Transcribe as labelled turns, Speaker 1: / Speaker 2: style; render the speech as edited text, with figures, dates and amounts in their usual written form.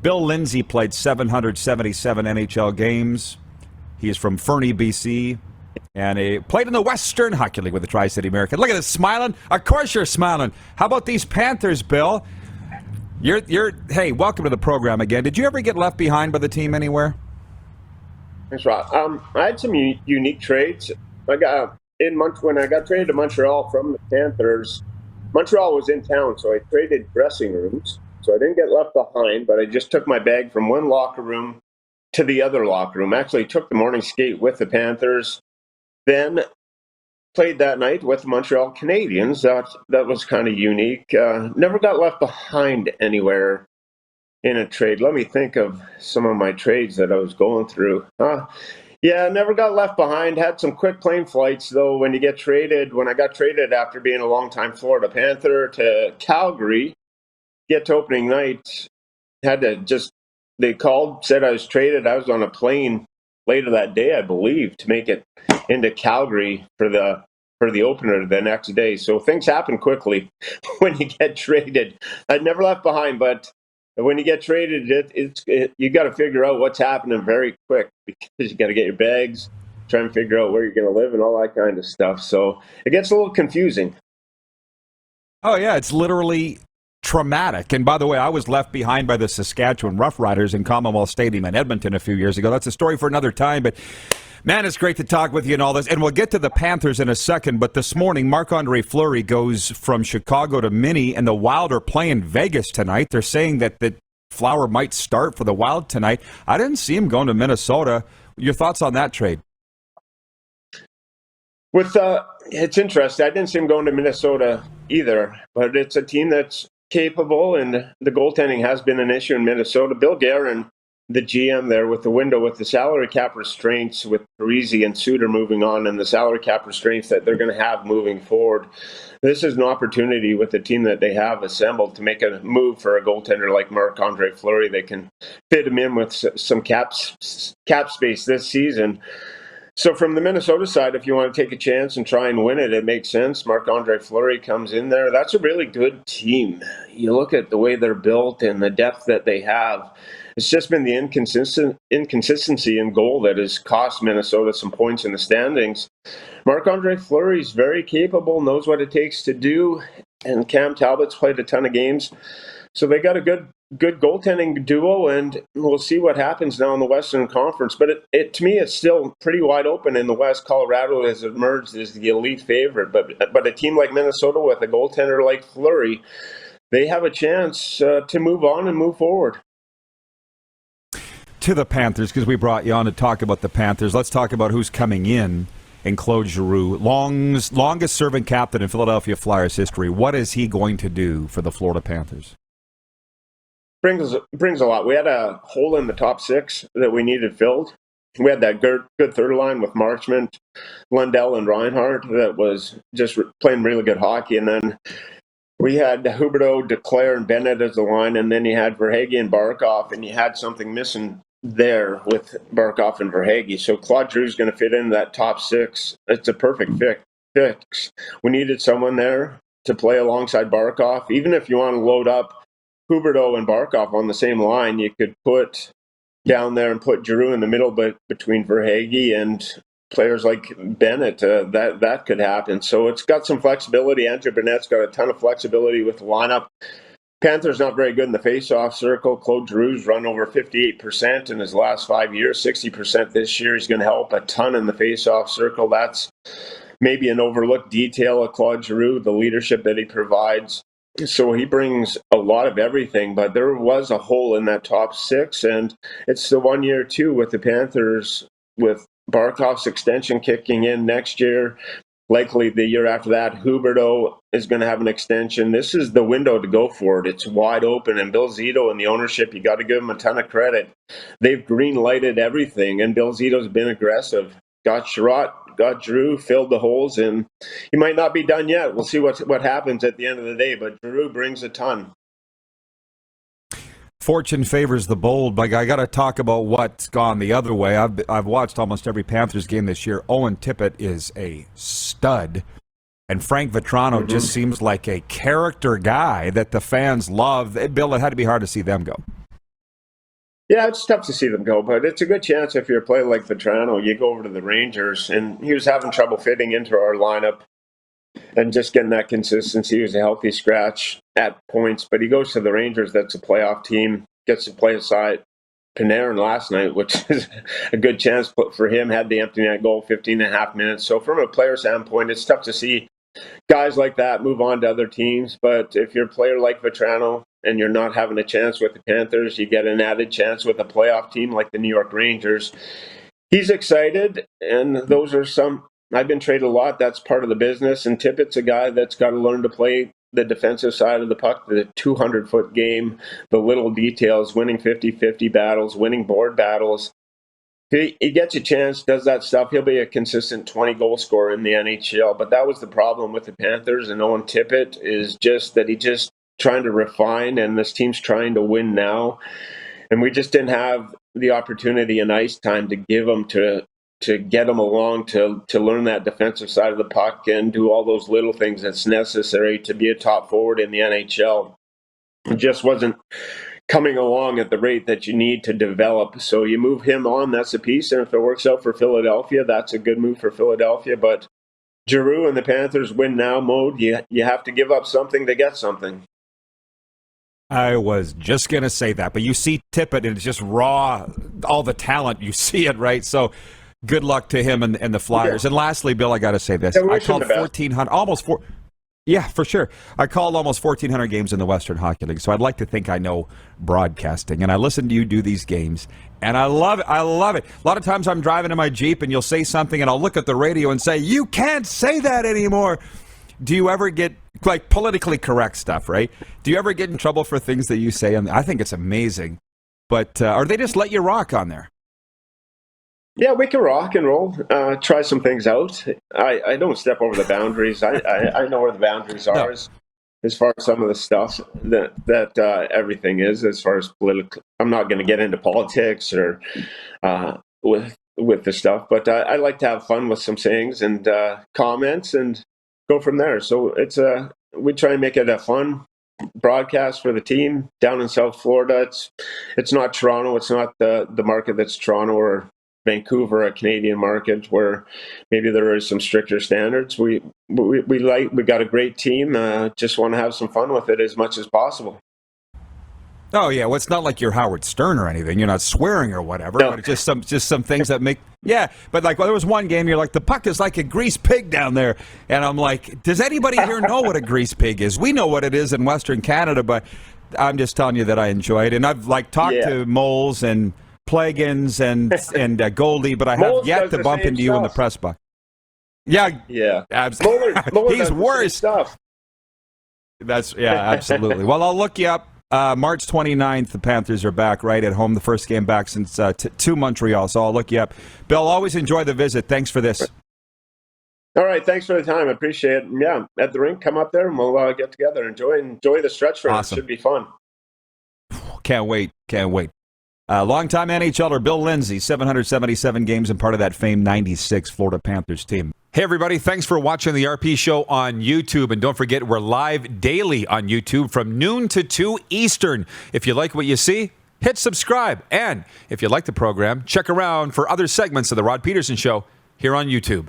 Speaker 1: Bill Lindsay played 777 NHL games. He is from Fernie, BC. And he played in the Western Hockey League with the Tri-City American. Look at this, smiling. Of course you're smiling. How about these Panthers, Bill? Hey, welcome to the program again. Did you ever get left behind by the team anywhere?
Speaker 2: Thanks, Rob. I had some unique trades. When I got traded to Montreal from the Panthers, Montreal was in town, so I traded dressing rooms. So I didn't get left behind, but I just took my bag from one locker room to the other locker room. Actually took the morning skate with the Panthers, then played that night with the Montreal Canadiens. That was kind of unique. Never got left behind anywhere in a trade. Let me think of some of my trades that I was going through. Yeah, never got left behind. Had some quick plane flights, though, when I got traded after being a longtime Florida Panther to Calgary, get to opening night, they called, said I was traded. I was on a plane later that day, I believe, to make it into Calgary for the opener the next day. So things happen quickly when you get traded. I'd never left behind, but when you get traded, you got to figure out what's happening very quick, because you got to get your bags, try and figure out where you're going to live and all that kind of stuff. So it gets a little confusing.
Speaker 1: Oh, yeah, it's literally traumatic. And by the way, I was left behind by the Saskatchewan Roughriders in Commonwealth Stadium in Edmonton a few years ago. That's a story for another time, but man, it's great to talk with you and all this. And we'll get to the Panthers in a second, but this morning, Marcandre Fleury goes from Chicago to Minnie, and the Wild are playing Vegas tonight. They're saying that Flower might start for the Wild tonight. I didn't see him going to Minnesota. Your thoughts on that trade?
Speaker 2: It's interesting. I didn't see him going to Minnesota either, but it's a team that's capable, and the goaltending has been an issue in Minnesota. Bill Guerin, the GM there, with the salary cap restraints with Parisi and Suter moving on, and the salary cap restraints that they're going to have moving forward, this is an opportunity with the team that they have assembled to make a move for a goaltender like Marc-Andre Fleury. They can fit him in with some cap space this season. So from the Minnesota side, if you want to take a chance and try and win it, it makes sense. Marc-Andre Fleury comes in there. That's a really good team. You look at the way they're built and the depth that they have. It's just been the inconsistency in goal that has cost Minnesota some points in the standings. Marc-Andre Fleury is very capable, knows what it takes to do, and Cam Talbot's played a ton of games. So they got a good goaltending duo, and we'll see what happens now in the Western Conference. But to me, it's still pretty wide open in the West. Colorado has emerged as the elite favorite, but a team like Minnesota with a goaltender like Fleury, they have a chance to move on and move forward.
Speaker 1: To the Panthers, because we brought you on to talk about the Panthers, let's talk about who's coming in Claude Giroux, longest-serving captain in Philadelphia Flyers history. What is he going to do for the Florida Panthers?
Speaker 2: Brings a lot. We had a hole in the top six that we needed filled. We had that good third line with Marchment, Lundell, and Reinhardt that was just playing really good hockey. And then we had Huberdeau, Declaire, and Bennett as the line, and then you had Verhaeghe and Barkov, and you had something missing there with Barkov and Verhaeghe. So Claude Giroux is going to fit in that top six. It's a perfect fix. We needed someone there to play alongside Barkov. Even if you want to load up Huberdeau and Barkov on the same line, you could put down there and put Giroux in the middle, but between Verhaeghe and players like Bennett, that could happen. So it's got some flexibility. Andrew Burnett's got a ton of flexibility with the lineup. Panthers not very good in the face-off circle. Claude Giroux's run over 58% in his last 5 years, 60% this year. He's going to help a ton in the face-off circle. That's maybe an overlooked detail of Claude Giroux, the leadership that he provides. So he brings a lot of everything, but there was a hole in that top six, and it's the 1 year too with the Panthers, with Barkov's extension kicking in next year. Likely the year after that, Huberdeau is going to have an extension. This is the window to go for it. It's wide open, and Bill Zito and the ownership, you got to give them a ton of credit. They've green-lighted everything, and Bill Zito's been aggressive. Got Sherratt, got Giroux, filled the holes, and he might not be done yet. We'll see what happens at the end of the day, but Giroux brings a ton.
Speaker 1: Fortune favors the bold, but I got to talk about what's gone the other way. I've watched almost every Panthers game this year. Owen Tippett is a stud, and Frank Vetrano just seems like a character guy that the fans love. Bill, it had to be hard to see them go.
Speaker 2: Yeah, it's tough to see them go, but it's a good chance if you're a player like Vetrano, you go over to the Rangers, and he was having trouble fitting into our lineup and just getting that consistency. He was a healthy scratch at points, but he goes to the Rangers. That's a playoff team, gets to play aside Panarin last night, which is a good chance for him. Had the empty net goal, 15 and a half minutes. So from a player standpoint, it's tough to see guys like that move on to other teams. But if you're a player like Vetrano and you're not having a chance with the Panthers, you get an added chance with a playoff team like the New York Rangers. He's excited, and those are some. I've been traded a lot. That's part of the business. And Tippett's a guy that's got to learn to play the defensive side of the puck, the 200-foot game, the little details, winning 50-50 battles, winning board battles. He gets a chance, does that stuff. He'll be a consistent 20-goal scorer in the NHL. But that was the problem with the Panthers and Owen Tippett, is just that he just trying to refine, and this team's trying to win now. And we just didn't have the opportunity and ice time to give him to get him along to learn that defensive side of the puck and do all those little things that's necessary to be a top forward in the NHL. It just wasn't coming along at the rate that you need to develop. So you move him on, that's a piece. And if it works out for Philadelphia, that's a good move for Philadelphia. But Giroux and the Panthers win now mode. You have to give up something to get something.
Speaker 1: I was just going to say that. But you see Tippett, and it's just raw, all the talent. You see it, right? So good luck to him and the Flyers. Yeah. And lastly, Bill, I got to say this.
Speaker 2: Yeah,
Speaker 1: I called 1,400, almost 4. Yeah, for sure. I called almost 1,400 games in the Western Hockey League, so I'd like to think I know broadcasting. And I listen to you do these games, and I love it. I love it. A lot of times I'm driving in my Jeep, and you'll say something, and I'll look at the radio and say, you can't say that anymore. Do you ever get, like, politically correct stuff, right? Do you ever get in trouble for things that you say? I think it's amazing. But, or they just let you rock on there?
Speaker 2: Yeah, we can rock and roll, try some things out. I don't step over the boundaries. I know where the boundaries are as far as some of the stuff that everything is as far as political. I'm not going to get into politics or with the stuff, but I like to have fun with some things and comments and go from there. So we try and make it a fun broadcast for the team down in South Florida. It's not Toronto. It's not the market that's Toronto or Vancouver, a Canadian market where maybe there is some stricter standards. We got a great team. Just want to have some fun with it as much as possible.
Speaker 1: Oh yeah, well, it's not like you're Howard Stern or anything. You're not swearing or whatever. No. But it's just some things that make But like, well, there was one game you're like, the puck is like a grease pig down there, and I'm like, does anybody here know what a grease pig is? We know what it is in Western Canada, but I'm just telling you that I enjoy it, and I've talked to Moles and Plagans and Goldie, but I have yet to bump into you in the press box. Yeah, absolutely. He's worse. Stuff. Absolutely. Well, I'll look you up. March 29th, the Panthers are back right at home. The first game back since to Montreal, so I'll look you up. Bill, always enjoy the visit. Thanks for this.
Speaker 2: All right, thanks for the time. I appreciate it. Yeah, at the rink, come up there and we'll get together. Enjoy the stretch run. Awesome. It should be fun.
Speaker 1: Can't wait. Longtime NHLer Bill Lindsay, 777 games and part of that famed 96 Florida Panthers team. Hey, everybody. Thanks for watching the RP Show on YouTube. And don't forget, we're live daily on YouTube from noon to 2 Eastern. If you like what you see, hit subscribe. And if you like the program, check around for other segments of The Rod Pedersen Show here on YouTube.